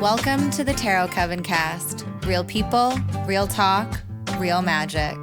Welcome to the Tarot Coven cast. Real people, real talk, real magic.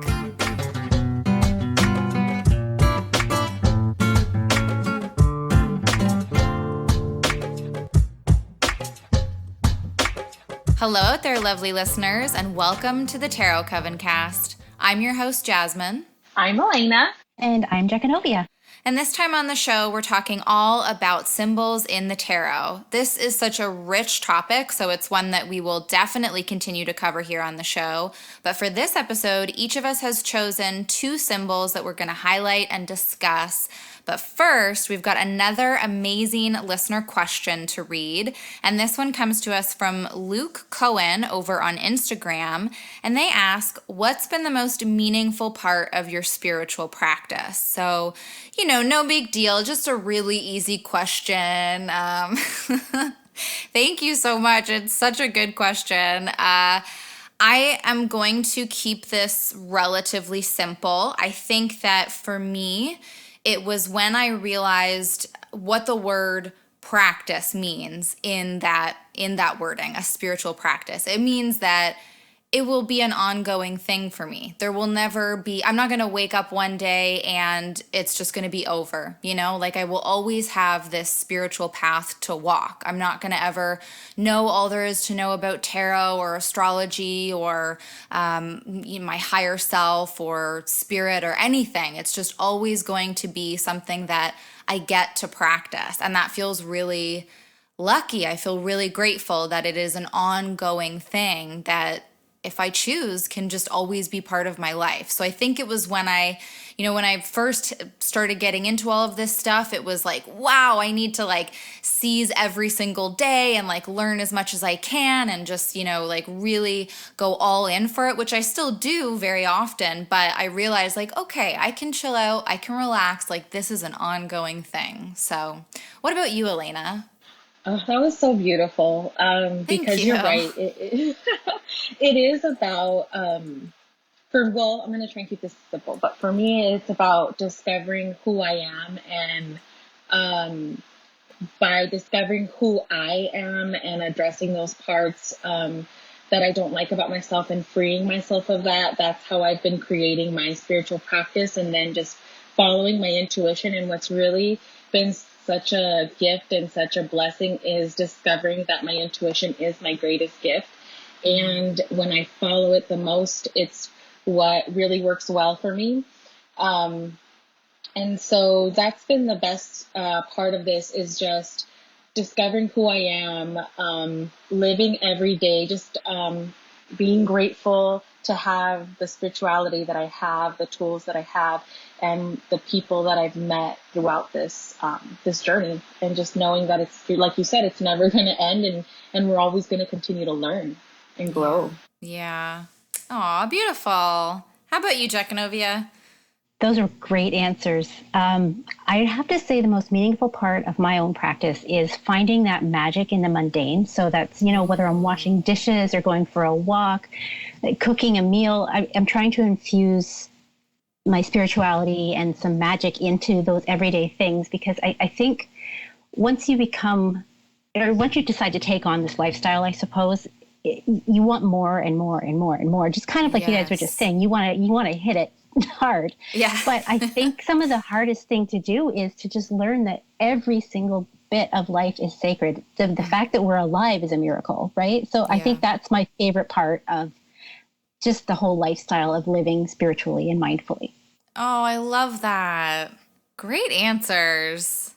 Hello out there, lovely listeners, and welcome to the Tarot Coven cast. I'm your host, Jasmine. I'm Elena. And I'm Jaconovia. And this time on the show, we're talking all about symbols in the tarot. This is such a rich topic, so it's one that we will definitely continue to cover here on the show. But for this episode, each of us has chosen 2 symbols that we're going to highlight and discuss. But first, we've got another amazing listener question to read. And this one comes to us from Luke Cohen over on Instagram. And they ask, what's been the most meaningful part of your spiritual practice? So, no big deal, just a really easy question. Thank you so much. It's such a good question. I am going to keep this relatively simple. I think that for me, it was when I realized what the word practice means in that wording, a spiritual practice. It means that it will be an ongoing thing for me. There will never be, I'm not going to wake up one day and it's just going to be over, I will always have this spiritual path to walk. I'm not going to ever know all there is to know about tarot or astrology or my higher self or spirit or anything. It's just always going to be something that I get to practice. And that feels really lucky. I feel really grateful that it is an ongoing thing that, if I choose, can just always be part of my life. So I think it was when I first started getting into all of this stuff, it was like, wow, I need to seize every single day and learn as much as I can and just, really go all in for it, which I still do very often. But I realized okay, I can chill out, I can relax. This is an ongoing thing. So what about you, Elena? Oh, that was so beautiful. Because you're right. It is about, I'm going to try and keep this simple, but for me, it's about discovering who I am. And by discovering who I am and addressing those parts that I don't like about myself and freeing myself of that, that's how I've been creating my spiritual practice, and then just following my intuition. And what's really been such a gift and such a blessing is discovering that my intuition is my greatest gift. And when I follow it the most, it's what really works well for me. And so that's been the best part of this, is just discovering who I am, living every day, just being grateful to have the spirituality that I have, the tools that I have, and the people that I've met throughout this journey, and just knowing that it's, like you said, it's never going to end, and we're always going to continue to learn and grow. Yeah. Aw, beautiful. How about you, Jaconovia? Those are great answers. I have to say the most meaningful part of my own practice is finding that magic in the mundane. So that's, whether I'm washing dishes or going for a walk, cooking a meal, I'm trying to infuse my spirituality and some magic into those everyday things, because I think once you decide to take on this lifestyle, I suppose, you want more and more and more and more. Just kind of like you guys were just saying, you want to hit it hard. Yeah. But I think some of the hardest thing to do is to just learn that every single bit of life is sacred. The fact that we're alive is a miracle, right? So I think that's my favorite part of just the whole lifestyle of living spiritually and mindfully. Oh, I love that. Great answers.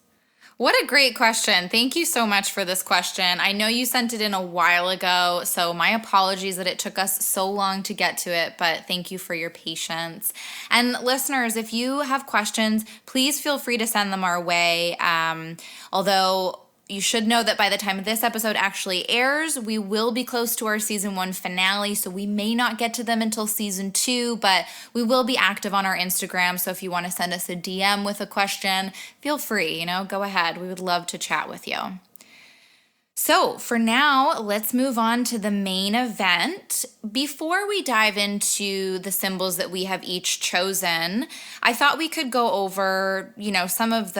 What a great question. Thank you so much for this question. I know you sent it in a while ago, so my apologies that it took us so long to get to it, but thank you for your patience. And listeners, if you have questions, please feel free to send them our way. Although you should know that by the time this episode actually airs, we will be close to our season 1 finale, so we may not get to them until season 2, but we will be active on our Instagram, so if you want to send us a DM with a question, feel free, go ahead. We would love to chat with you. So for now, let's move on to the main event. Before we dive into the symbols that we have each chosen, I thought we could go over, some of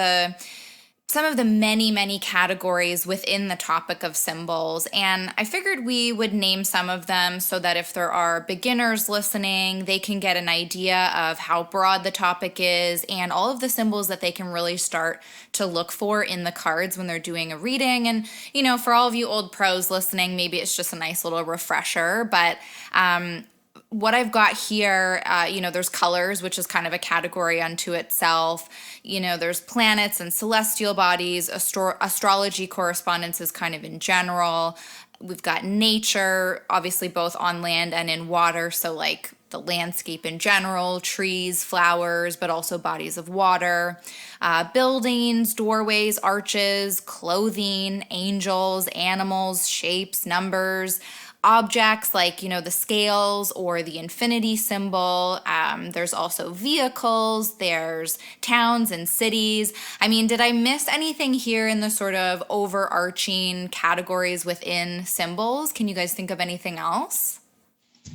the many, many categories within the topic of symbols. And I figured we would name some of them so that if there are beginners listening, they can get an idea of how broad the topic is and all of the symbols that they can really start to look for in the cards when they're doing a reading. And, for all of you old pros listening, maybe it's just a nice little refresher. But what I've got here, there's colors, which is kind of a category unto itself. There's planets and celestial bodies. Astrology correspondence is kind of in general. We've got nature, obviously both on land and in water. So like the landscape in general, trees, flowers, but also bodies of water, buildings, doorways, arches, clothing, angels, animals, shapes, numbers, objects like, the scales or the infinity symbol. There's also vehicles, there's towns and cities. I mean, did I miss anything here in the sort of overarching categories within symbols? Can you guys think of anything else?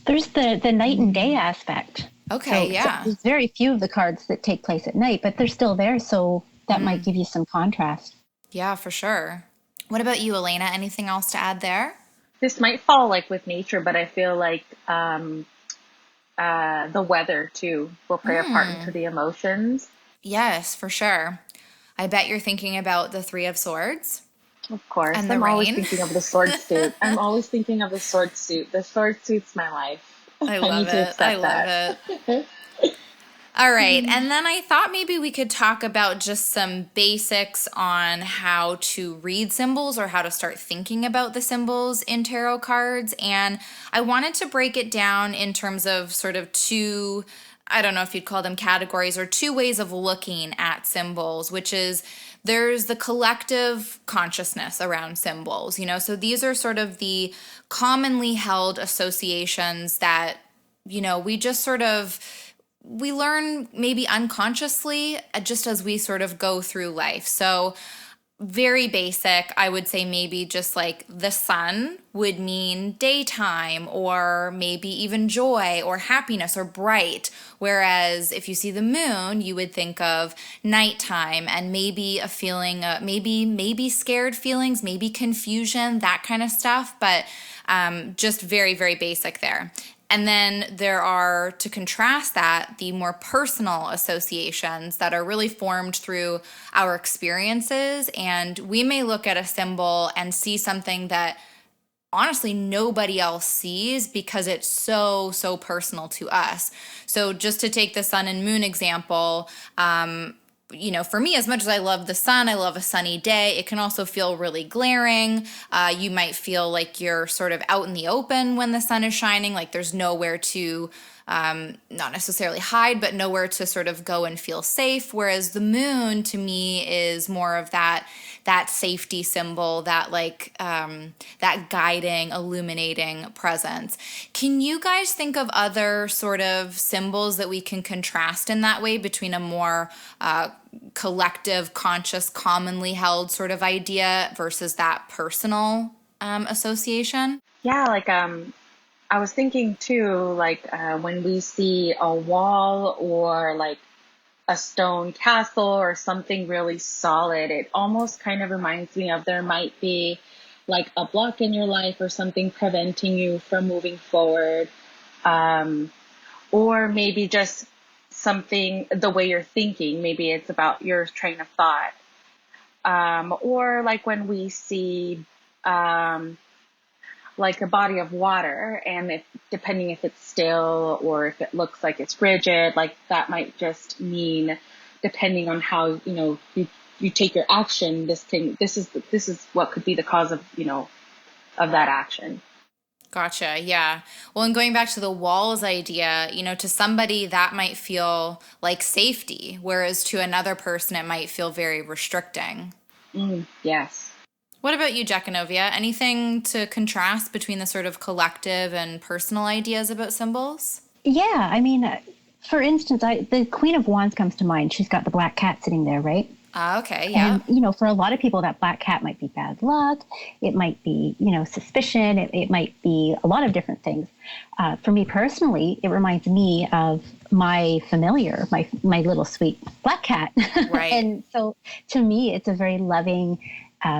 There's the night and day aspect. Okay, yeah. So there's very few of the cards that take place at night, but they're still there, so that might give you some contrast. Yeah, for sure. What about you, Elena? Anything else to add there? This might fall like with nature, but I feel like the weather too will play a part into the emotions. Yes, for sure. I bet you're thinking about the Three of Swords. Of course. And the I'm rain. always thinking of the sword suit. I'm always thinking of the sword suit. The sword suit's my life. I love it. I love it. All right. And then I thought maybe we could talk about just some basics on how to read symbols or how to start thinking about the symbols in tarot cards. And I wanted to break it down in terms of sort of two, I don't know if you'd call them categories, or two ways of looking at symbols, which is there's the collective consciousness around symbols, so these are sort of the commonly held associations that, we just sort of we learn maybe unconsciously just as we sort of go through life. So very basic, I would say maybe just like the sun would mean daytime or maybe even joy or happiness or bright. Whereas if you see the moon, you would think of nighttime and maybe a feeling, maybe scared feelings, maybe confusion, that kind of stuff. But just very, very basic there. And then there are, to contrast that, the more personal associations that are really formed through our experiences. And we may look at a symbol and see something that honestly nobody else sees because it's so, so personal to us. So just to take the sun and moon example, for me, as much as I love the sun, I love a sunny day, it can also feel really glaring. You might feel like you're sort of out in the open when the sun is shining, like there's nowhere to, not necessarily hide, but nowhere to sort of go and feel safe. Whereas the moon to me is more of that safety symbol, that that guiding, illuminating presence. Can you guys think of other sort of symbols that we can contrast in that way between a more collective, conscious, commonly held sort of idea versus that personal association? Yeah, I was thinking too, when we see a wall or like a stone castle or something really solid, it almost kind of reminds me of there might be like a block in your life or something preventing you from moving forward. Or maybe just something, the way you're thinking, maybe it's about your train of thought. Or like when we see, like a body of water, and depending if it's still or if it looks like it's rigid, like that might just mean, depending on how, you take your action, this is what could be the cause of, of that action. Gotcha. Yeah. Well, and going back to the walls idea, to somebody that might feel like safety, whereas to another person, it might feel very restricting. Yes. What about you, Jekanovia? Anything to contrast between the sort of collective and personal ideas about symbols? Yeah. I mean, for instance, the Queen of Wands comes to mind. She's got the black cat sitting there, right? Okay, yeah. And, for a lot of people, that black cat might be bad luck. It might be, suspicion. It might be a lot of different things. For me personally, it reminds me of my familiar, my little sweet black cat. Right. And so to me, it's a very loving,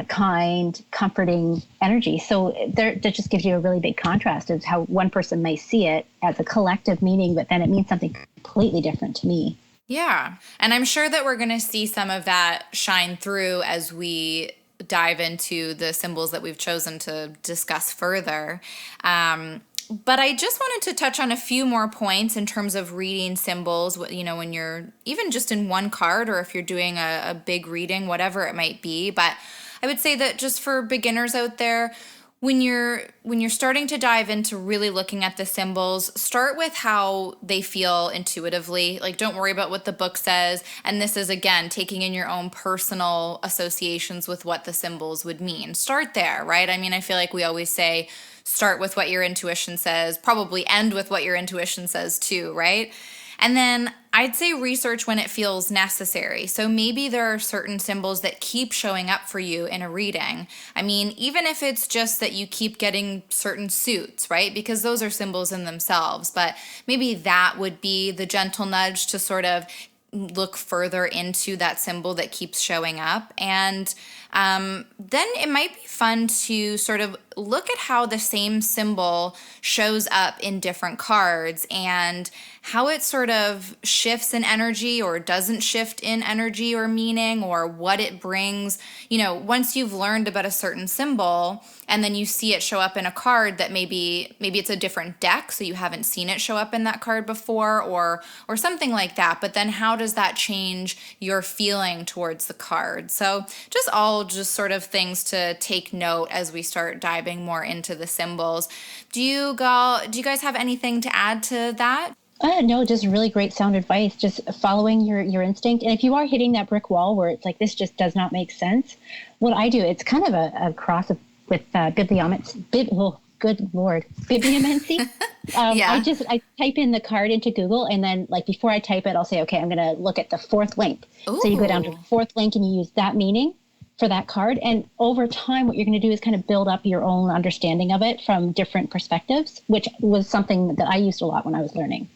kind, comforting energy. So that just gives you a really big contrast of how one person may see it as a collective meaning, but then it means something completely different to me. Yeah. And I'm sure that we're going to see some of that shine through as we dive into the symbols that we've chosen to discuss further. But I just wanted to touch on a few more points in terms of reading symbols, when you're even just in one card or if you're doing a big reading, whatever it might be. But I would say that just for beginners out there, when you're starting to dive into really looking at the symbols, start with how they feel intuitively. Like, don't worry about what the book says. And this is, again, taking in your own personal associations with what the symbols would mean. Start there, right? I mean, I feel like we always say start with what your intuition says, probably end with what your intuition says too, right? And then I'd say research when it feels necessary. So maybe there are certain symbols that keep showing up for you in a reading. I mean, even if it's just that you keep getting certain suits, right? Because those are symbols in themselves. But maybe that would be the gentle nudge to sort of look further into that symbol that keeps showing up. And then it might be fun to sort of look at how the same symbol shows up in different cards and how it sort of shifts in energy or doesn't shift in energy or meaning, or what it brings. Once you've learned about a certain symbol and then you see it show up in a card that maybe it's a different deck, so you haven't seen it show up in that card before, or something like that. But then how does that change your feeling towards the card? So just sort of things to take note as we start diving more into the symbols. Do you guys have anything to add to that? No, just really great sound advice. Just following your instinct. And if you are hitting that brick wall where it's like, this just does not make sense, what I do, it's kind of a cross with bibliomancy. Oh, good Lord, bibliomancy. Yeah. I type in the card into Google, and then like before I type it, I'll say, okay, I'm going to look at the fourth link. So you go down to the Ooh. fourth link and you use that meaning for that card. And over time, what you're going to do is kind of build up your own understanding of it from different perspectives, which was something that I used a lot when I was learning.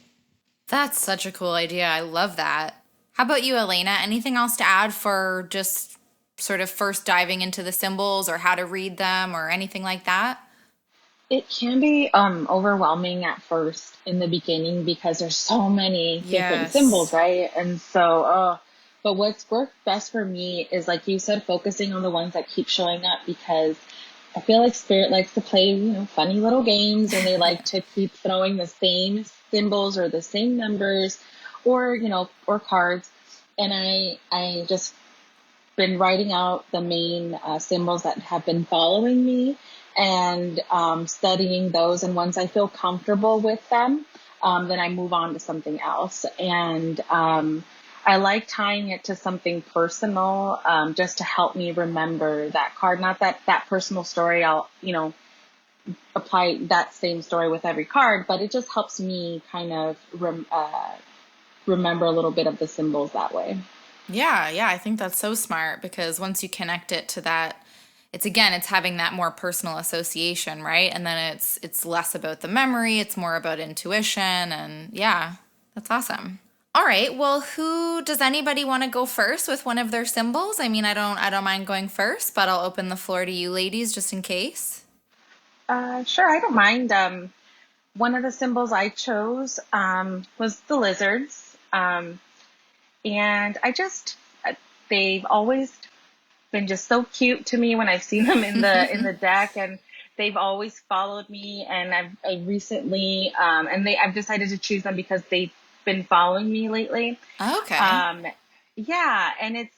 That's such a cool idea. I love that. How about you, Elena? Anything else to add for just sort of first diving into the symbols or how to read them or anything like that? It can be overwhelming at first in the beginning because there's so many different symbols, Yes. right? And so, but what's worked best for me is, like you said, focusing on the ones that keep showing up, because I feel like Spirit likes to play, funny little games, and they like to keep throwing the same symbols or the same numbers, or, or cards. And I just been writing out the main symbols that have been following me, and studying those. And once I feel comfortable with them, then I move on to something else. And I like tying it to something personal, just to help me remember that card. Not that personal story, I'll, apply that same story with every card, but it just helps me kind of remember a little bit of the symbols that way. Yeah, yeah, I think that's so smart because once you connect it to that, it's having that more personal association, right? And then it's less about the memory, it's more about intuition, and yeah, that's awesome. All right, well, who does anybody want to go first with one of their symbols? I mean, I don't mind going first, but I'll open the floor to you ladies just in case. Sure, I don't mind. One of the symbols I chose was the lizards. And they've always been just so cute to me when I've seen them in the deck, and they've always followed me. And I recently, I've decided to choose them because they've been following me lately. Okay. Um, yeah, and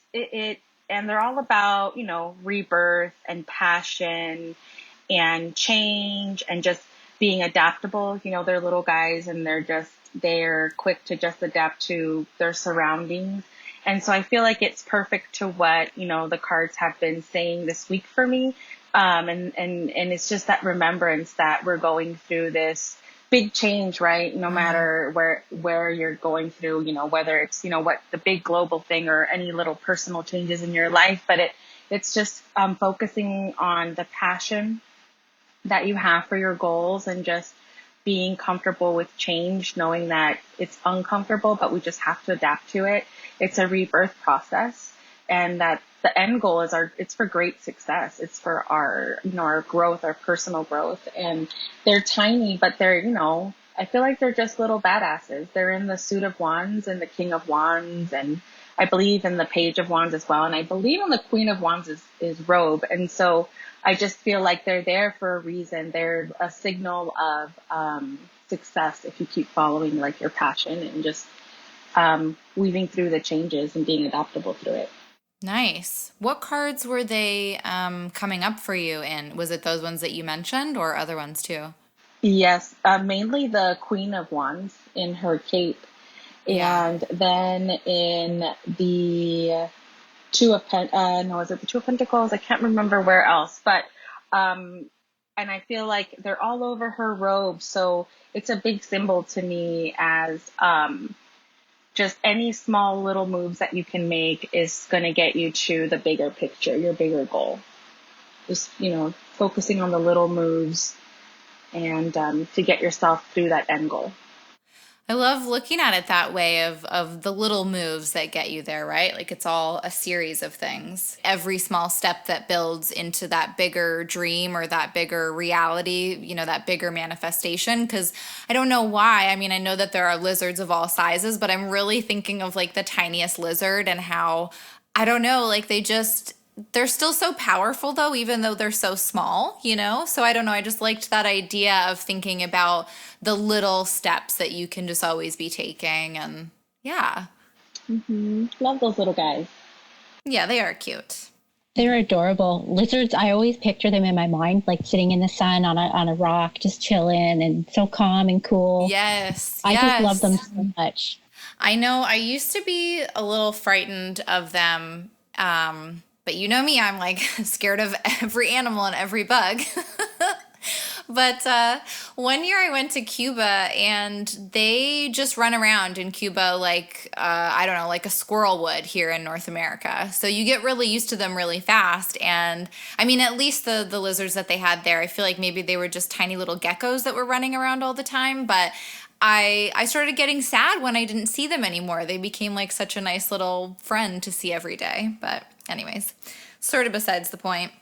and they're all about, rebirth and passion and change and just being adaptable. They're little guys, and they're quick to just adapt to their surroundings. And so I feel like it's perfect to what, the cards have been saying this week for me. And it's just that remembrance that we're going through this big change, right? No matter where you're going through, whether it's, what the big global thing or any little personal changes in your life, but it's just focusing on the passion that you have for your goals and just being comfortable with change, knowing that it's uncomfortable, but we just have to adapt to it. It's a rebirth process, and that the end goal is it's for great success. It's for our growth, our personal growth. And they're tiny, but they're, I feel like they're just little badasses. They're in the Suit of Wands and the King of Wands, and I believe in the Page of Wands as well. And I believe in the Queen of Wands is Robe. And so I just feel like they're there for a reason. They're a signal of success if you keep following like your passion and just weaving through the changes and being adaptable through it. Nice. What cards were they coming up for you in? Was it those ones that you mentioned or other ones too? Yes, mainly the Queen of Wands in her cape. Yeah. And then in the is it the Two of Pentacles? I can't remember where else, but, and I feel like they're all over her robe. So it's a big symbol to me as, just any small little moves that you can make is going to get you to the bigger picture, your bigger goal. Just, focusing on the little moves and, to get yourself through that end goal. I love looking at it that way of the little moves that get you there, right? Like it's all a series of things. Every small step that builds into that bigger dream or that bigger reality, that bigger manifestation. Because I don't know why. I mean, I know that there are lizards of all sizes, but I'm really thinking of like the tiniest lizard and how, I don't know, like they're still so powerful though, even though they're so small, So I don't know. I just liked that idea of thinking about the little steps that you can just always be taking. And yeah. Mm-hmm. Love those little guys. Yeah, they are cute. They're adorable. Lizards, I always picture them in my mind, like sitting in the sun on a rock, just chilling and so calm and cool. Yes. I just love them so much. I know I used to be a little frightened of them. But you know me, I'm like scared of every animal and every bug. But one year I went to Cuba and they just run around in Cuba like, I don't know, like a squirrel would here in North America. So you get really used to them really fast. And I mean, at least the lizards that they had there, I feel like maybe they were just tiny little geckos that were running around all the time. But I started getting sad when I didn't see them anymore. They became like such a nice little friend to see every day. But anyways, sort of besides the point.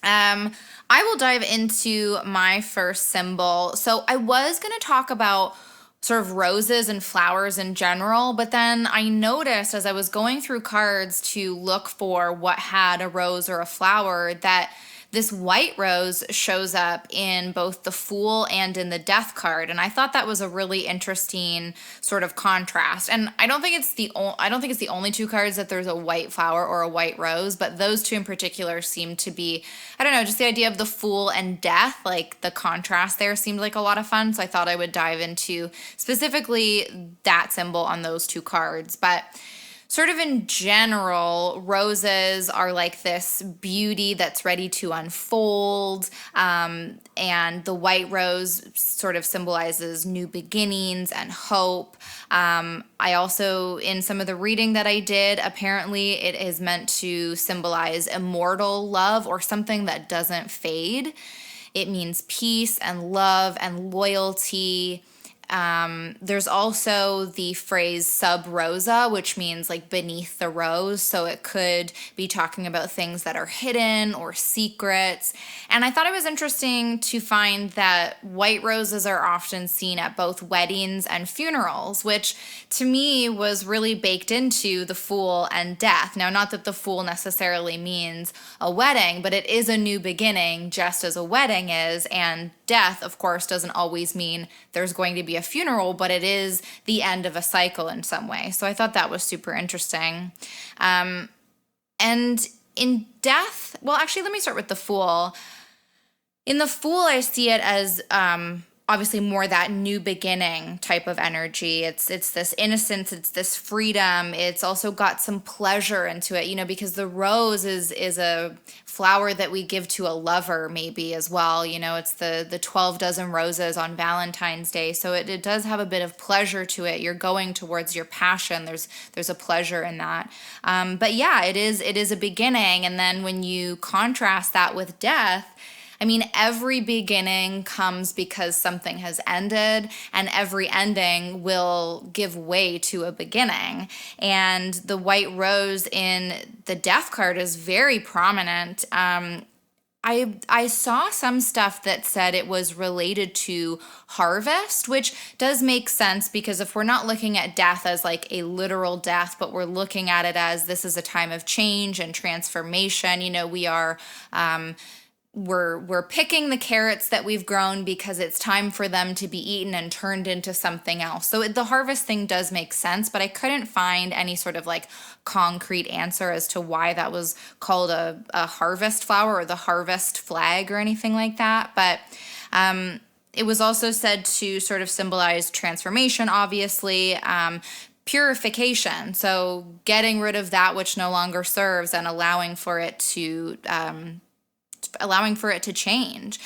I will dive into my first symbol. So I was going to talk about sort of roses and flowers in general, but then I noticed as I was going through cards to look for what had a rose or a flower that this white rose shows up in both the Fool and in the Death card, and I thought that was a really interesting sort of contrast. And I don't think it's the only two cards that there's a white flower or a white rose, but those two in particular seem to be, I don't know, just the idea of the Fool and Death, like the contrast there seemed like a lot of fun. So I thought I would dive into specifically that symbol on those two cards, but sort of in general, roses are like this beauty that's ready to unfold, and the white rose sort of symbolizes new beginnings and hope. I also, in some of the reading that I did, apparently it is meant to symbolize immortal love or something that doesn't fade. It means peace and love and loyalty. There's also the phrase sub rosa, which means like beneath the rose. So it could be talking about things that are hidden or secrets. And I thought it was interesting to find that white roses are often seen at both weddings and funerals, which to me was really baked into the Fool and Death. Now, not that the Fool necessarily means a wedding, but it is a new beginning, just as a wedding is. And death, of course, doesn't always mean there's going to be a funeral, but it is the end of a cycle in some way. So I thought that was super interesting. And in Death, well, actually, let me start with the Fool. In the Fool, I see it as obviously more that new beginning type of energy. It's this innocence, it's this freedom. It's also got some pleasure into it, you know, because the rose is a flower that we give to a lover maybe as well. You know, it's the 12 dozen roses on Valentine's Day. So it does have a bit of pleasure to it. You're going towards your passion. There's a pleasure in that. But yeah, it is a beginning. And then when you contrast that with death, I mean, every beginning comes because something has ended, and every ending will give way to a beginning. And the white rose in the death card is very prominent. I saw some stuff that said it was related to harvest, which does make sense, because if we're not looking at death as like a literal death, but we're looking at it as this is a time of change and transformation, you know, we are we're picking the carrots that we've grown because it's time for them to be eaten and turned into something else. So the harvest thing does make sense, but I couldn't find any sort of like concrete answer as to why that was called a harvest flower or the harvest flag or anything like that. But it was also said to sort of symbolize transformation, obviously, purification. So getting rid of that which no longer serves and allowing for it to change.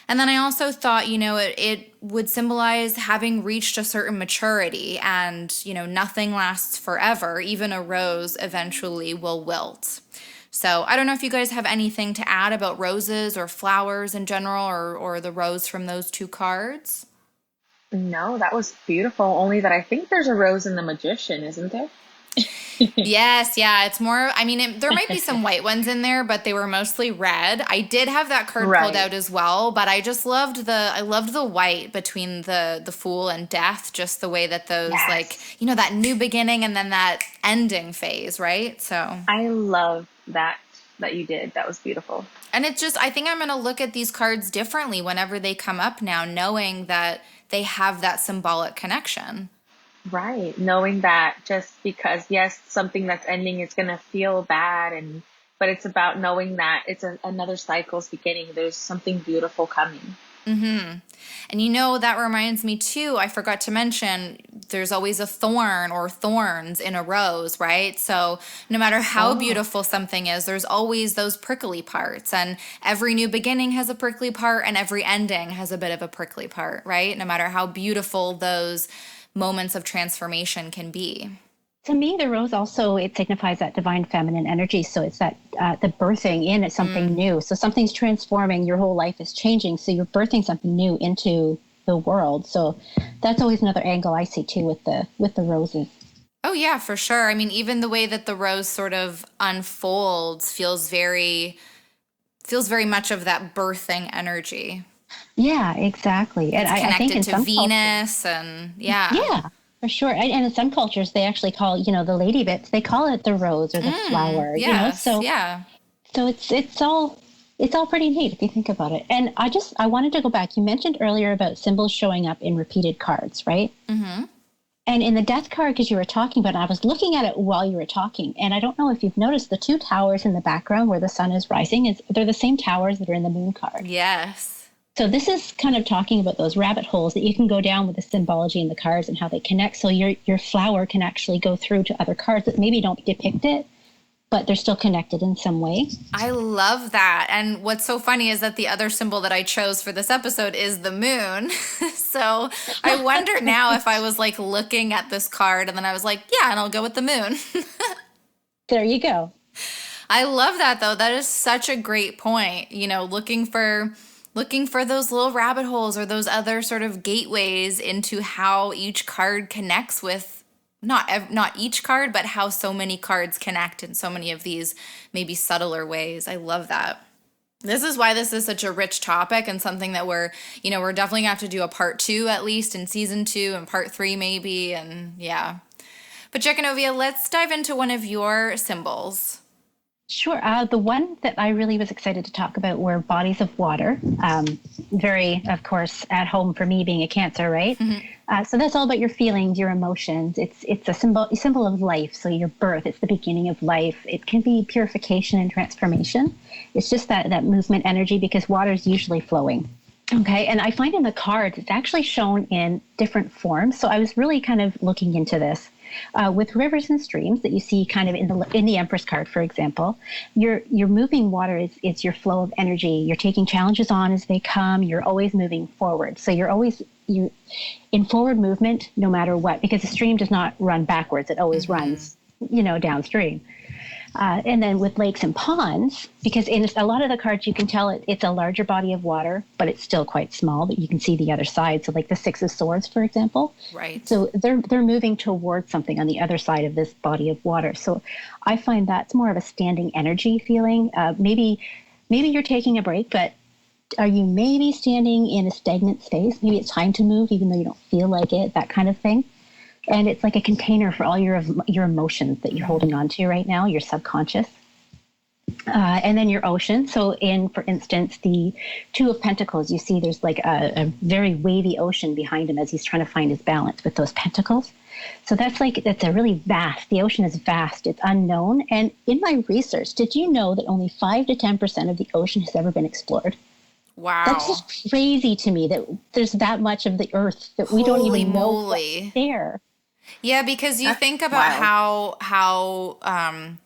And then I also thought, you know, it would symbolize having reached a certain maturity, and, you know, nothing lasts forever. Even a rose eventually will wilt. So I don't know if you guys have anything to add about roses or flowers in general, or the rose from those two cards. No, that was beautiful. Only that I think there's a rose in the Magician, isn't there? Yes, yeah, it's more, I mean, there might be some white ones in there, but they were mostly red. I did have that card pulled out as well, but I just loved the white between the Fool and Death, just the way that those, like, you know, that new beginning and then that ending phase, right? So I love that you did. That was beautiful. And it's just, I think I'm going to look at these cards differently whenever they come up now, knowing that they have that symbolic connection. Right. Knowing that just because, yes, something that's ending is going to feel bad, but it's about knowing that it's another cycle's beginning. There's something beautiful coming. Mm-hmm. And you know, that reminds me too, I forgot to mention, there's always a thorn or thorns in a rose, right? So no matter how beautiful something is, there's always those prickly parts. And every new beginning has a prickly part, and every ending has a bit of a prickly part, right? No matter how beautiful those moments of transformation can be. To me, the rose also, it signifies that divine feminine energy. So it's that the birthing in it's something new. So something's transforming, your whole life is changing. So you're birthing something new into the world. So that's always another angle I see too with the roses. Oh yeah, for sure. I mean, even the way that the rose sort of unfolds feels very much of that birthing energy. Yeah, exactly. And I think in to some Venus cultures, and yeah. Yeah, for sure. And in some cultures, they actually call, you know, the lady bits, they call it the rose or the flower. Yes, you know? So yeah. So it's all pretty neat if you think about it. And I wanted to go back. You mentioned earlier about symbols showing up in repeated cards, right? Mm-hmm. And in the death card, because you were talking about it, I was looking at it while you were talking. And I don't know if you've noticed the two towers in the background where the sun is rising, they're the same towers that are in the moon card. Yes. So this is kind of talking about those rabbit holes that you can go down with the symbology in the cards and how they connect. So your flower can actually go through to other cards that maybe don't depict it, but they're still connected in some way. I love that. And what's so funny is that the other symbol that I chose for this episode is the moon. So I wonder now if I was like looking at this card and then I was like, yeah, and I'll go with the moon. There you go. I love that though. That is such a great point. You know, looking for those little rabbit holes or those other sort of gateways into how each card connects with not each card, but how so many cards connect in so many of these maybe subtler ways. I love that. This is why this is such a rich topic and something that we're definitely gonna have to do a part 2 at least in season 2 and part 3 maybe, and yeah. But Jekanovia, let's dive into one of your symbols. Sure. The one that I really was excited to talk about were bodies of water. Very, of course, at home for me being a Cancer, right? Mm-hmm. So that's all about your feelings, your emotions. It's a symbol of life. So your birth, it's the beginning of life. It can be purification and transformation. It's just that movement energy because water is usually flowing. Okay. And I find in the cards, it's actually shown in different forms. So I was really kind of looking into this. With rivers and streams that you see kind of in the Empress card, for example, your moving water is your flow of energy. You're taking challenges on as they come. You're always moving forward. So you're in forward movement no matter what, because the stream does not run backwards. It always runs, downstream. And then with lakes and ponds, because in a lot of the cards you can tell it's a larger body of water, but it's still quite small, but you can see the other side. So like the Six of Swords, for example. Right. So they're moving towards something on the other side of this body of water. So I find that's more of a standing energy feeling. Maybe you're taking a break, but are you maybe standing in a stagnant space? Maybe it's time to move, even though you don't feel like it, that kind of thing. And it's like a container for all your emotions that you're holding on to right now, your subconscious. And then your ocean. So for instance, the Two of Pentacles, you see there's like a very wavy ocean behind him as he's trying to find his balance with those pentacles. So that's a really vast, the ocean is vast, it's unknown. And in my research, did you know that only 5 to 10% of the ocean has ever been explored? Wow. That's just crazy to me that there's that much of the earth that we don't even know what's there. Yeah, because you think about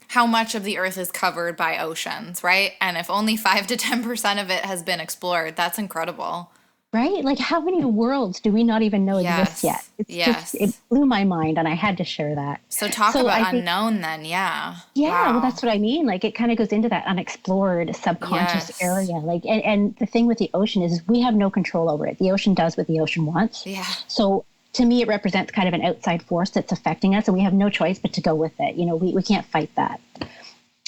how much of the earth is covered by oceans, right? And if only 5 to 10% of it has been explored, that's incredible. Right? Like how many worlds do we not even know exist yet? It's just, it blew my mind and I had to share that. So talk about unknown then, yeah. Yeah, well, that's what I mean. Like it kind of goes into that unexplored subconscious area. Like, and the thing with the ocean is we have no control over it. The ocean does what the ocean wants. Yeah. So to me, it represents kind of an outside force that's affecting us, and we have no choice but to go with it. We can't fight that.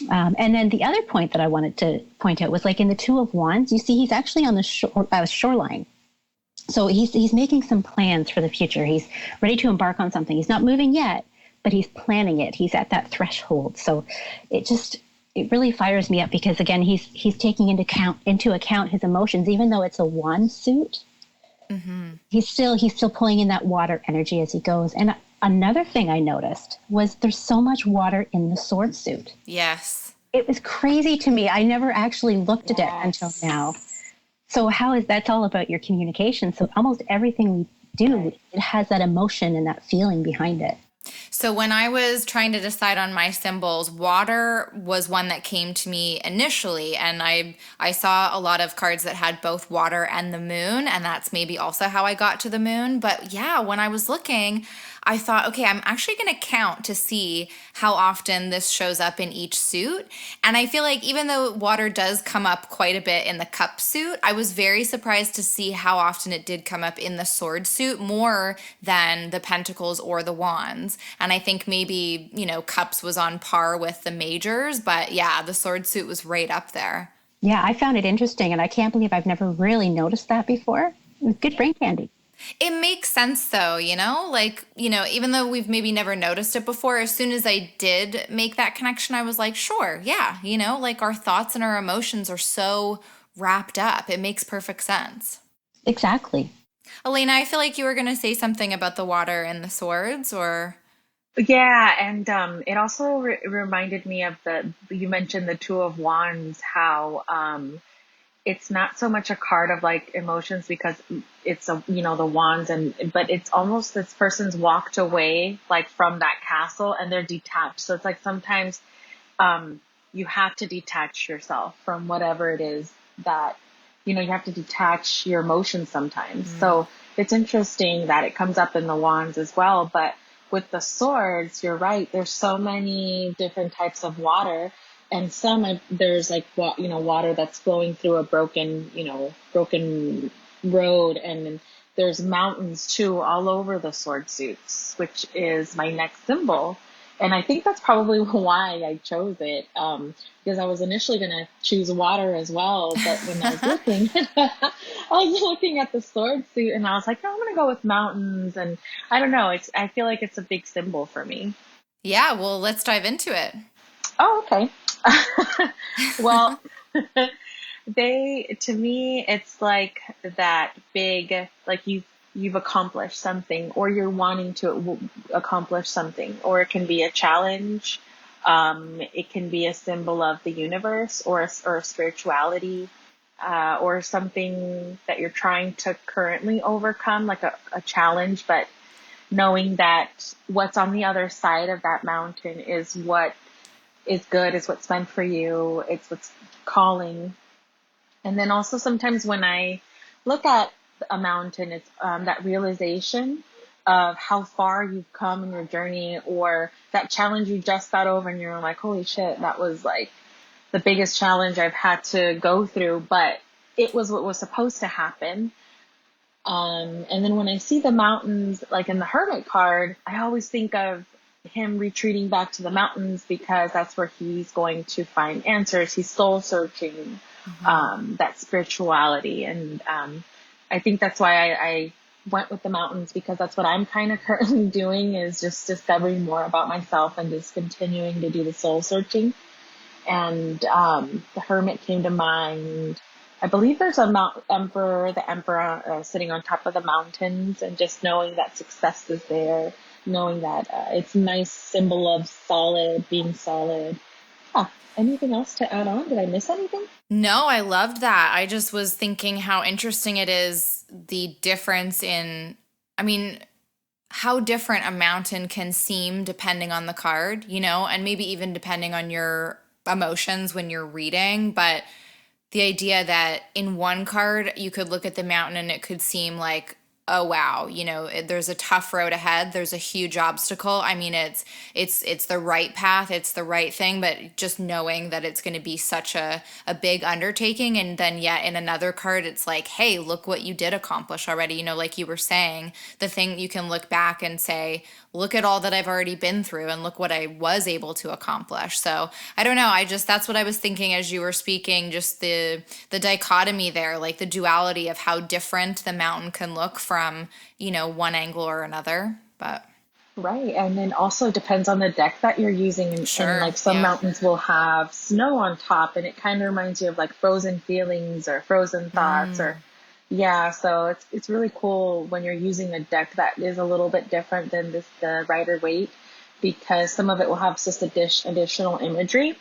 And then the other point that I wanted to point out was like in the Two of Wands, you see he's actually on the shoreline. So he's making some plans for the future. He's ready to embark on something. He's not moving yet, but he's planning it. He's at that threshold. So it really fires me up because again, he's taking into account his emotions, even though it's a wand suit. Mm-hmm. He's still pulling in that water energy as he goes. And another thing I noticed was there's so much water in the sword suit. Yes. It was crazy to me. I never actually looked at it until now. So that's all about your communication. So almost everything we do, it has that emotion and that feeling behind it. So when I was trying to decide on my symbols, water was one that came to me initially. And I saw a lot of cards that had both water and the moon. And that's maybe also how I got to the moon. But yeah, when I was looking, I thought, okay, I'm actually going to count to see how often this shows up in each suit. And I feel like even though water does come up quite a bit in the cup suit, I was very surprised to see how often it did come up in the sword suit, more than the pentacles or the wands. And I think maybe, cups was on par with the majors, but yeah, the sword suit was right up there. Yeah, I found it interesting, and I can't believe I've never really noticed that before. It was good brain candy. It makes sense though, even though we've maybe never noticed it before, as soon as I did make that connection, I was like, sure, yeah, like our thoughts and our emotions are so wrapped up. It makes perfect sense. Exactly. Elena, I feel like you were going to say something about the water and the swords, or... Yeah, and it also reminded me of you mentioned the Two of Wands, how it's not so much a card of like emotions because it's the wands but it's almost this person's walked away like from that castle and they're detached. So it's like sometimes you have to detach yourself from whatever it is that you have to detach your emotions sometimes. So it's interesting that it comes up in the wands as well. But with the swords, you're right, there's so many different types of water. And there's like, water that's flowing through a broken road. And then there's mountains too, all over the sword suits, which is my next symbol. And I think that's probably why I chose it. Because I was initially going to choose water as well. But when I was looking, I was looking at the sword suit and I was like, no, I'm going to go with mountains. And I don't know. I feel like it's a big symbol for me. Yeah. Well, let's dive into it. Oh, okay. Well, to me, it's like that big, like you've accomplished something, or you're wanting to accomplish something, or it can be a challenge. It can be a symbol of the universe or spirituality. or something that you're trying to currently overcome, like a challenge, but knowing that what's on the other side of that mountain is what is good, is what's meant for you, it's what's calling. And then also sometimes when I look at a mountain, it's that realization of how far you've come in your journey, or that challenge you just got over and you're like, holy shit, that was like the biggest challenge I've had to go through, but it was what was supposed to happen. And then when I see the mountains, like in the Hermit card, I always think of him retreating back to the mountains because that's where he's going to find answers. He's soul searching, that spirituality. And I think that's why I went with the mountains, because that's what I'm kind of currently doing, is just discovering more about myself and just continuing to do the soul searching. And the Hermit came to mind. I believe there's a the emperor sitting on top of the mountains, and just knowing that success is there, knowing that it's a nice symbol of being solid. Yeah. Anything else to add on? Did I miss anything? No, I loved that. I just was thinking how interesting it is, the difference in, I mean, how different a mountain can seem depending on the card, and maybe even depending on your emotions when you're reading. But the idea that in one card you could look at the mountain and it could seem like, oh wow, there's a tough road ahead, there's a huge obstacle. I mean, it's the right path, it's the right thing, but just knowing that it's going to be such a big undertaking. And then yet in another card it's like, hey, look what you did accomplish already, like you were saying, the thing you can look back and say, look at all that I've already been through and look what I was able to accomplish. So I don't know, that's what I was thinking as you were speaking, just the dichotomy there, like the duality of how different the mountain can look from, one angle or another. But right. And then also depends on the deck that you're using. And like some mountains will have snow on top, and it kind of reminds you of like frozen feelings or frozen thoughts or yeah. So it's really cool when you're using a deck that is a little bit different than the Rider-Waite, because some of it will have just additional imagery.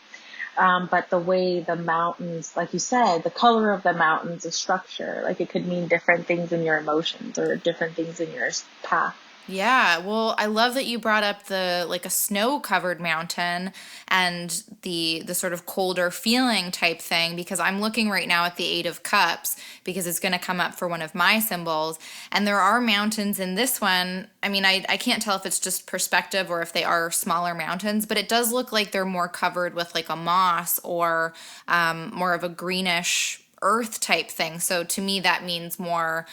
But the way the mountains, like you said, the color of the mountains, the structure, like it could mean different things in your emotions or different things in your path. yeah, well, I love that you brought up the like a snow-covered mountain and the sort of colder feeling type thing, because I'm looking right now at the Eight of Cups because it's going to come up for one of my symbols, and there are mountains in this one. I mean, I can't tell if it's just perspective or if they are smaller mountains, but it does look like they're more covered with like a moss or more of a greenish earth type thing. So to me, that means more.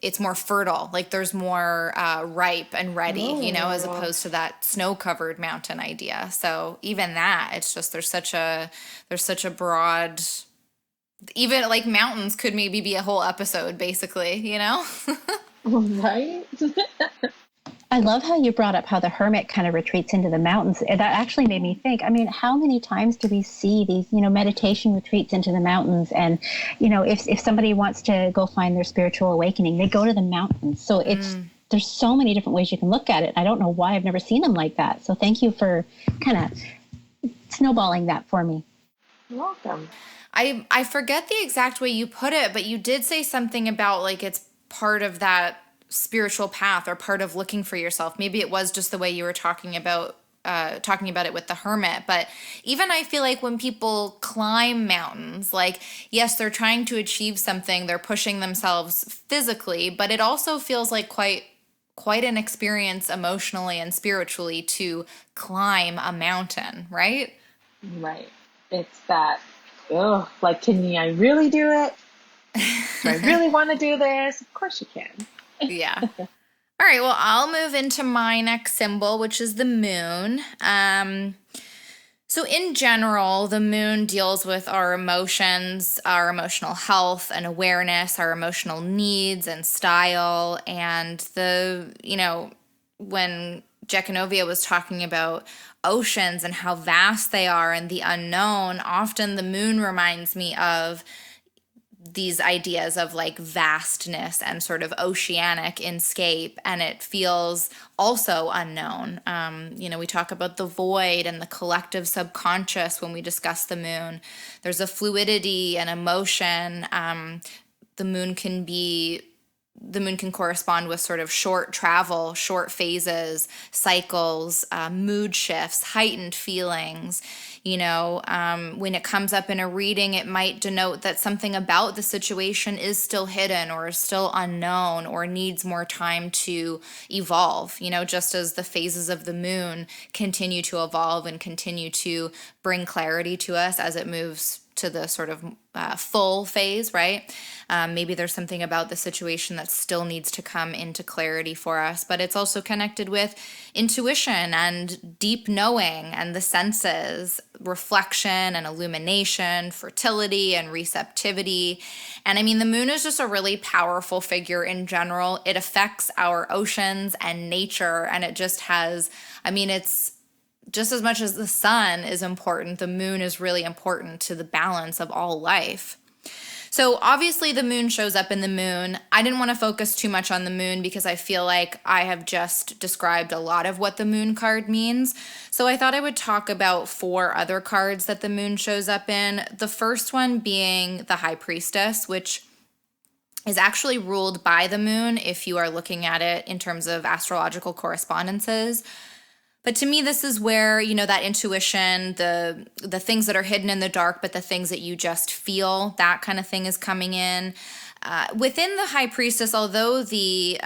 It's more fertile, like there's more ripe and ready, as opposed to that snow-covered mountain idea. So even that, it's just there's such a broad, even like mountains could maybe be a whole episode, basically. Right. I love how you brought up how the hermit kind of retreats into the mountains. That actually made me think, I mean, how many times do we see these, meditation retreats into the mountains? And, if somebody wants to go find their spiritual awakening, they go to the mountains. So there's so many different ways you can look at it. I don't know why I've never seen them like that. So thank you for kind of snowballing that for me. You're welcome. I forget the exact way you put it, but you did say something about like it's part of that spiritual path or part of looking for yourself. Maybe it was just the way you were talking about it with the hermit. But even I feel like when people climb mountains, like, yes, they're trying to achieve something, they're pushing themselves physically, but it also feels like quite an experience emotionally and spiritually to climb a mountain, right? Right. It's that, like, I really do it? Do I really want to do this? Of course you can. Yeah. All right, well, I'll move into my next symbol, which is the moon. So in general, the moon deals with our emotions, our emotional health and awareness, our emotional needs and style. And when Jekanovia was talking about oceans and how vast they are and the unknown, often the moon reminds me of these ideas of like vastness and sort of oceanic inscape, and it feels also unknown. We talk about the void and the collective subconscious when we discuss the moon. There's a fluidity and emotion. The moon can correspond with sort of short travel, short phases, cycles, mood shifts, heightened feelings. When it comes up in a reading, it might denote that something about the situation is still hidden or is still unknown or needs more time to evolve, just as the phases of the moon continue to evolve and continue to bring clarity to us as it moves to the sort of full phase, right? Maybe there's something about the situation that still needs to come into clarity for us, but it's also connected with intuition and deep knowing and the senses, reflection and illumination, fertility and receptivity. And I mean, the moon is just a really powerful figure in general. It affects our oceans and nature, and it just has, it's just as much as the sun is important, the moon is really important to the balance of all life. So obviously the moon shows up in the moon. I didn't want to focus too much on the moon because I feel like I have just described a lot of what the moon card means. So I thought I would talk about 4 other cards that the moon shows up in. The first one being the High Priestess, which is actually ruled by the moon if you are looking at it in terms of astrological correspondences. But to me, this is where, that intuition, the things that are hidden in the dark, but the things that you just feel, that kind of thing is coming in. Within the High Priestess, although the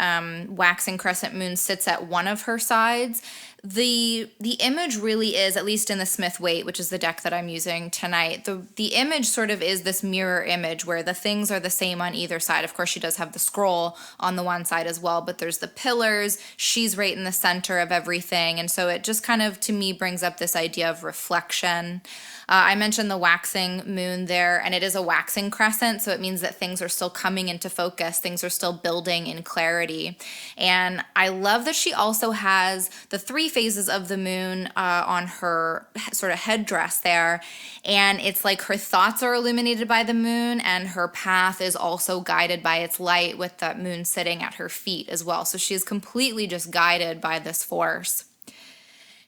waxing crescent moon sits at one of her sides, the image really is, at least in the Smith Waite, which is the deck that I'm using tonight, the image sort of is this mirror image where the things are the same on either side. Of course, she does have the scroll on the one side as well, but there's the pillars. She's right in the center of everything. And so it just kind of, to me, brings up this idea of reflection. I mentioned the waxing moon there, and it is a waxing crescent, so it means that things are still coming into focus. Things are still building in clarity. And I love that she also has the 3 phases of the moon on her sort of headdress there. And it's like her thoughts are illuminated by the moon, and her path is also guided by its light with that moon sitting at her feet as well. So she is completely just guided by this force.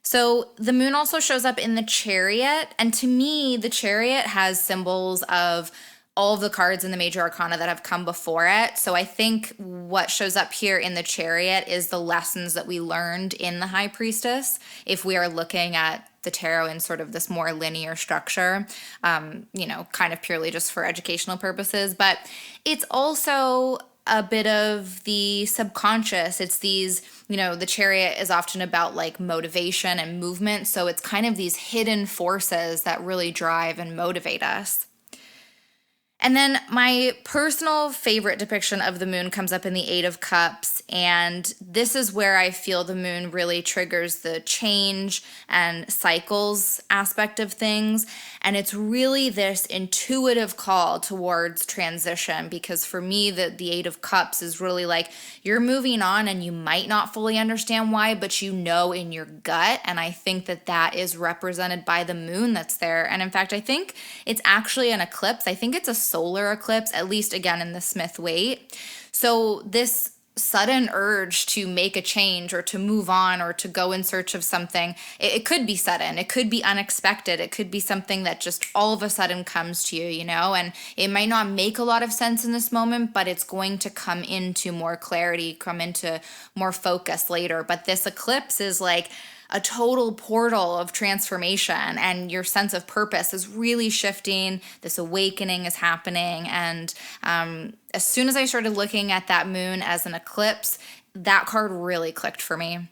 So the moon also shows up in the Chariot, and to me, the Chariot has symbols of all of the cards in the major arcana that have come before it. So I think what shows up here in the Chariot is the lessons that we learned in the High Priestess, if we are looking at the tarot in sort of this more linear structure, kind of purely just for educational purposes. But it's also a bit of the subconscious. It's these, the Chariot is often about like motivation and movement. So it's kind of these hidden forces that really drive and motivate us. And then my personal favorite depiction of the moon comes up in the 8 of Cups, and this is where I feel the moon really triggers the change and cycles aspect of things, and it's really this intuitive call towards transition, because for me, the 8 of Cups is really like you're moving on and you might not fully understand why, but you know in your gut, and I think that is represented by the moon that's there. And in fact, I think it's actually an eclipse. I think it's a solar eclipse, at least again in the Smith Waite. So this sudden urge to make a change or to move on or to go in search of something, it could be sudden, it could be unexpected, it could be something that just all of a sudden comes to you, and it might not make a lot of sense in this moment, but it's going to come into more clarity, come into more focus later. But this eclipse is like a total portal of transformation, and your sense of purpose is really shifting. This awakening is happening. And as soon as I started looking at that moon as an eclipse, that card really clicked for me.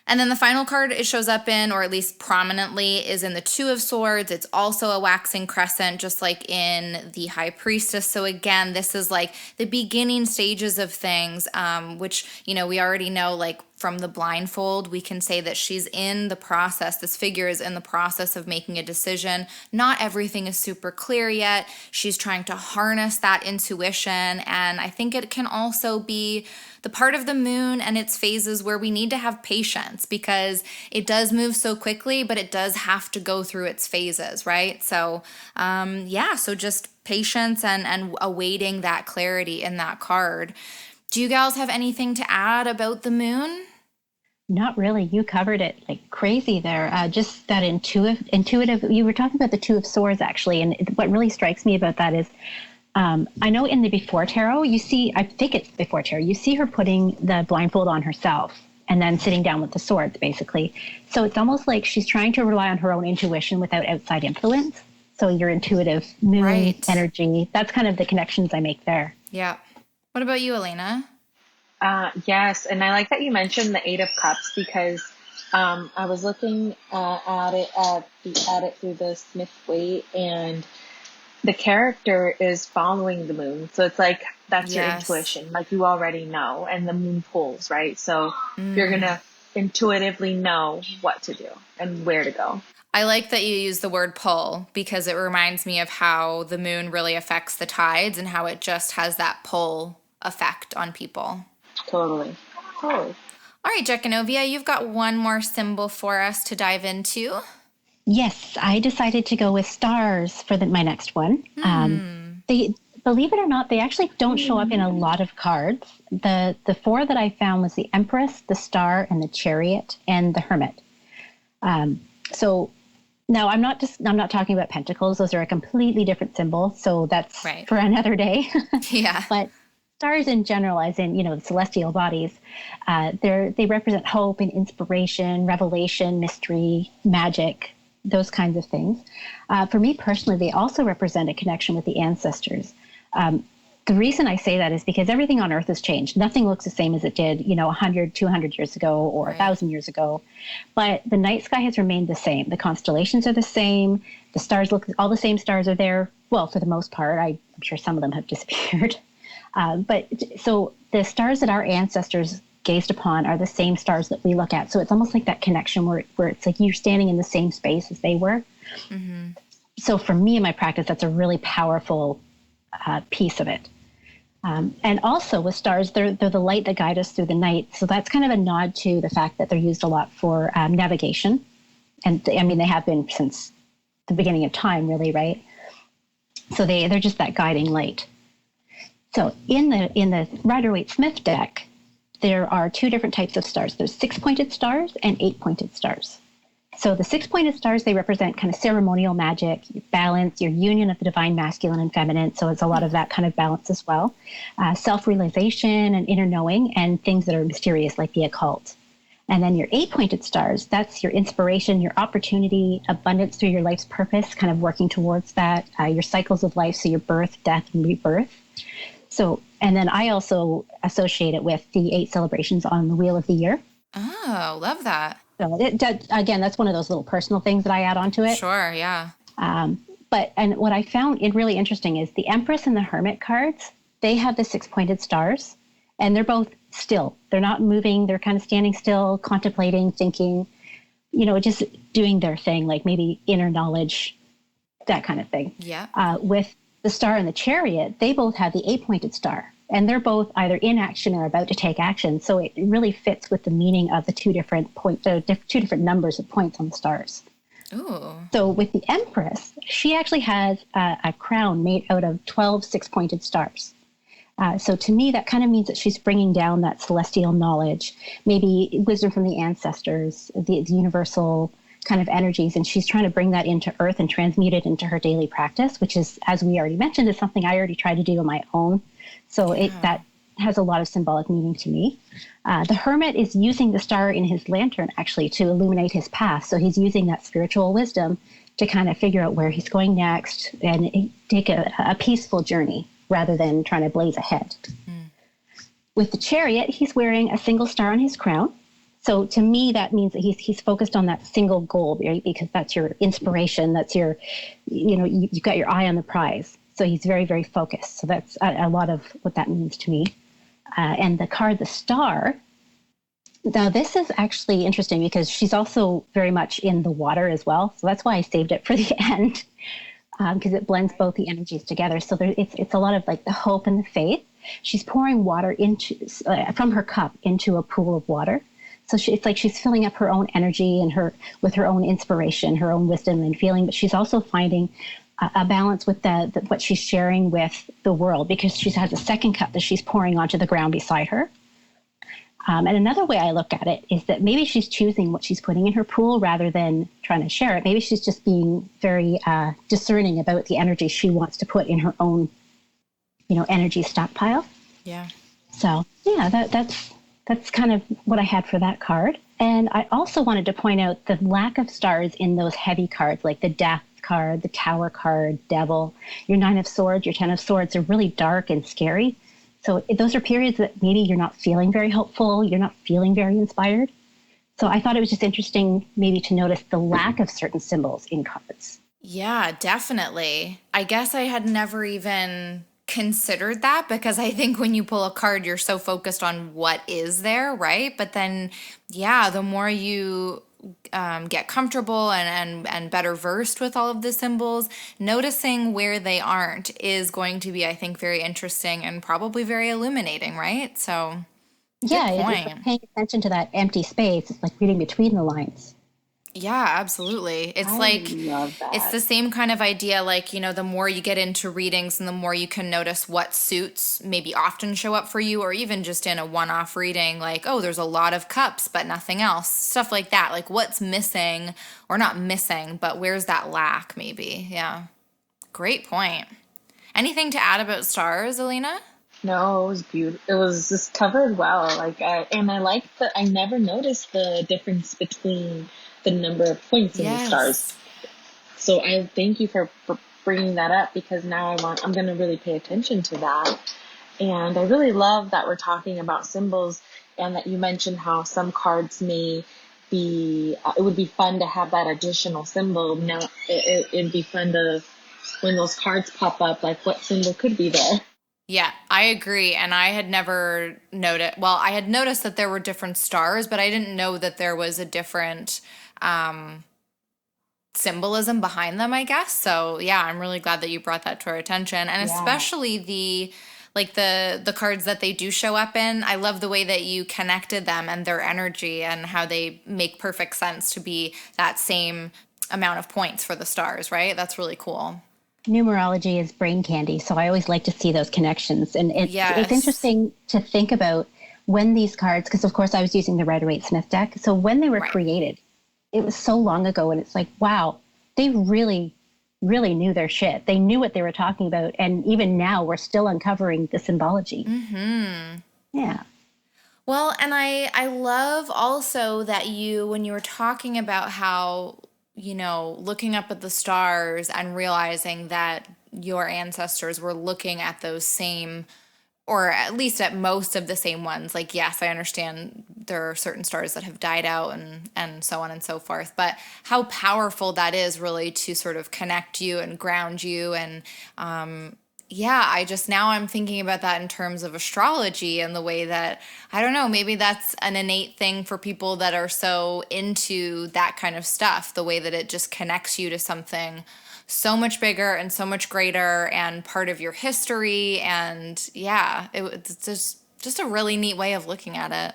And then the final card it shows up in, or at least prominently, is in the 2 of Swords. It's also a waxing crescent, just like in the High Priestess. So again, this is like the beginning stages of things, which, we already know, like from the blindfold, we can say that she's in the process. This figure is in the process of making a decision. Not everything is super clear yet. She's trying to harness that intuition. And I think it can also be the part of the moon and its phases where we need to have patience, because it does move so quickly, but it does have to go through its phases, right? So, so just patience and awaiting that clarity in that card. Do you gals have anything to add about the moon? Not really. You covered it like crazy there. Just that intuitive. You were talking about the Two of Swords, actually. And what really strikes me about that is, I know in the Before Tarot, I think it's Before Tarot, you see her putting the blindfold on herself and then sitting down with the swords, basically. So it's almost like she's trying to rely on her own intuition without outside influence. So your intuitive moon energy, that's kind of the connections I make there. Yeah. What about you, Elena? Yes. And I like that you mentioned the Eight of Cups, because I was looking at it through the Smith Waite, and the character is following the moon. So it's like, that's your intuition. Like, you already know, and the moon pulls, right? So you're going to intuitively know what to do and where to go. I like that you use the word pull, because it reminds me of how the moon really affects the tides and how it just has that pull effect on people. Totally. All right, Jekanovia, you've got one more symbol for us to dive into. Yes, I decided to go with stars for my next one. They, believe it or not, they actually don't show up in a lot of cards. The four that I found was the Empress, the Star, and the Chariot, and the Hermit. So now I'm not talking about pentacles. Those are a completely different symbol. So that's for another day. Yeah. But stars in general, as in, the celestial bodies, they represent hope and inspiration, revelation, mystery, magic, those kinds of things. For me personally, they also represent a connection with the ancestors. The reason I say that is because everything on Earth has changed. Nothing looks the same as it did, 100, 200 years ago or 1,000 years ago. But the night sky has remained the same. The constellations are the same. The stars all the same stars are there. Well, for the most part. I'm sure some of them have disappeared. But so the stars that our ancestors gazed upon are the same stars that we look at. So it's almost like that connection where it's like you're standing in the same space as they were. Mm-hmm. So for me in my practice, that's a really powerful piece of it. And also with stars, they're the light that guide us through the night. So that's kind of a nod to the fact that they're used a lot for navigation. And they have been since the beginning of time, really, right? So they're just that guiding light. So in the Rider-Waite-Smith deck, there are two different types of stars. There's 6-pointed stars and 8-pointed stars. So the 6-pointed stars, they represent kind of ceremonial magic, your balance, your union of the divine masculine and feminine. So it's a lot of that kind of balance as well. Self-realization and inner knowing, and things that are mysterious like the occult. And then your 8-pointed stars, that's your inspiration, your opportunity, abundance through your life's purpose, kind of working towards that, your cycles of life, so your birth, death, and rebirth. So, and then I also associate it with the 8 celebrations on the Wheel of the Year. Oh, love that. So again, that's one of those little personal things that I add onto it. Sure, yeah. And what I found really interesting is the Empress and the Hermit cards, they have the 6-pointed stars, and they're both still. They're not moving. They're kind of standing still, contemplating, thinking, just doing their thing, like maybe inner knowledge, that kind of thing. Yeah. With the Star and the Chariot, they both have the 8-pointed star, and they're both either in action or about to take action. So it really fits with the meaning of the two different numbers of points on the stars. Ooh. So with the Empress, she actually has a crown made out of 12 6-pointed stars. So to me, that kind of means that she's bringing down that celestial knowledge, maybe wisdom from the ancestors, the universal kind of energies, and she's trying to bring that into Earth and transmute it into her daily practice, which is, as we already mentioned, is something I already try to do on my own. So that has a lot of symbolic meaning to me. The Hermit is using the star in his lantern, actually, to illuminate his path. So he's using that spiritual wisdom to kind of figure out where he's going next and take a peaceful journey rather than trying to blaze ahead. Mm. With the Chariot, he's wearing a single star on his crown. So to me, that means that he's focused on that single goal, right? Because that's your inspiration. That's your, you've got your eye on the prize. So he's very, very focused. So that's a lot of what that means to me. And the card, the Star, Now, this is actually interesting because she's also very much in the water as well. So that's why I saved it for the end, because it blends both the energies together. So it's a lot of like the hope and the faith. She's pouring water into from her cup into a pool of water. So it's like she's filling up her own energy and with her own inspiration, her own wisdom and feeling. But she's also finding a balance with what she's sharing with the world, because she has a second cup that she's pouring onto the ground beside her. And another way I look at it is that maybe she's choosing what she's putting in her pool rather than trying to share it. Maybe she's just being very discerning about the energy she wants to put in her own, energy stockpile. Yeah. So yeah, that's kind of what I had for that card. And I also wanted to point out the lack of stars in those heavy cards, like the Death card, the Tower card, Devil. Your 9 of Swords, your 10 of Swords are really dark and scary. So those are periods that maybe you're not feeling very hopeful, you're not feeling very inspired. So I thought it was just interesting maybe to notice the lack of certain symbols in cards. Yeah, definitely. I guess I had never even considered that, because I think when you pull a card, you're so focused on what is there, right? But then, yeah, the more you get comfortable and better versed with all of the symbols, noticing where they aren't is going to be, I think, very interesting and probably very illuminating, right? So, yeah, it's like paying attention to that empty space. It's like reading between the lines. Yeah, absolutely. It's it's the same kind of idea, like, the more you get into readings and the more you can notice what suits maybe often show up for you, or even just in a one-off reading, like, oh, there's a lot of cups, but nothing else. Stuff like that. Like what's missing, or not missing, but where's that lack maybe? Yeah. Great point. Anything to add about stars, Alina? No, it was beautiful. It was just covered well. And I like that I never noticed the difference between the number of points in the stars. So I thank you for bringing that up, because now I'm going to really pay attention to that. And I really love that we're talking about symbols, and that you mentioned how some cards may be, it would be fun to have that additional symbol. Now it'd be fun to, when those cards pop up, like what symbol could be there. Yeah, I agree. And I had never noticed, well, I had noticed that there were different stars, but I didn't know that there was a different symbolism behind them, I guess. So yeah, I'm really glad that you brought that to our attention. And especially the cards that they do show up in. I love the way that you connected them and their energy, and how they make perfect sense to be that same amount of points for the stars, right? That's really cool. Numerology is brain candy, so I always like to see those connections. And it's interesting to think about when these cards, because of course I was using the Rider-Waite-Smith deck, so when they were created, it was so long ago, and it's like, wow, they really, really knew their shit. They knew what they were talking about, and even now we're still uncovering the symbology. Mm-hmm. Yeah. Well, and I love also that when you were talking about how, looking up at the stars and realizing that your ancestors were looking at those same, or at least at most of the same ones. Like, yes, I understand there are certain stars that have died out and so on and so forth, but how powerful that is really to sort of connect you and ground you. And now I'm thinking about that in terms of astrology, and the way that, I don't know, maybe that's an innate thing for people that are so into that kind of stuff, the way that it just connects you to something so much bigger and so much greater and part of your history. And yeah, it's just a really neat way of looking at it.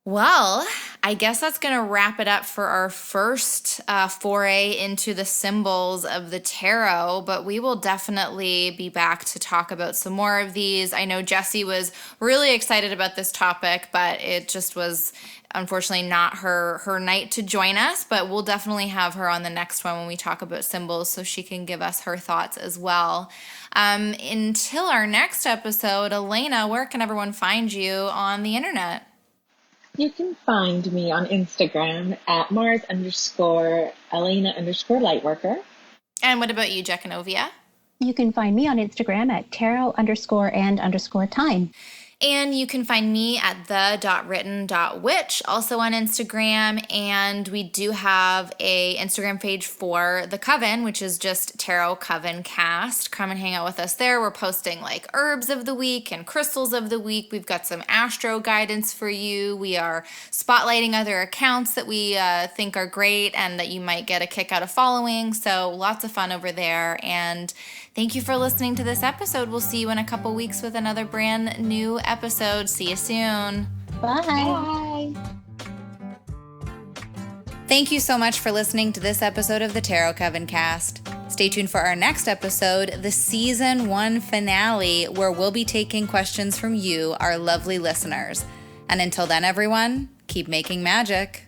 Well, I guess that's going to wrap it up for our first foray into the symbols of the tarot, but we will definitely be back to talk about some more of these. I know Jessie was really excited about this topic, but it just was unfortunately not her night to join us, but we'll definitely have her on the next one when we talk about symbols, so she can give us her thoughts as well. Until our next episode, Elena, where can everyone find you on the internet? You can find me on Instagram at Mars_Elena_Lightworker. And what about you, Jekanovia? You can find me on Instagram at tarot_and_time. And you can find me at the.written.witch, also on Instagram. And we do have a Instagram page for the Coven, which is just Tarot Coven Cast. Come and hang out with us there. We're posting like herbs of the week and crystals of the week. We've got some astro guidance for you. We are spotlighting other accounts that we think are great and that you might get a kick out of following. So lots of fun over there. And thank you for listening to this episode. We'll see you in a couple weeks with another brand new episode. See you soon. Bye. Bye. Thank you so much for listening to this episode of the Tarot Coven Cast. Stay tuned for our next episode, the Season 1 finale, where we'll be taking questions from you, our lovely listeners. And until then, everyone, keep making magic.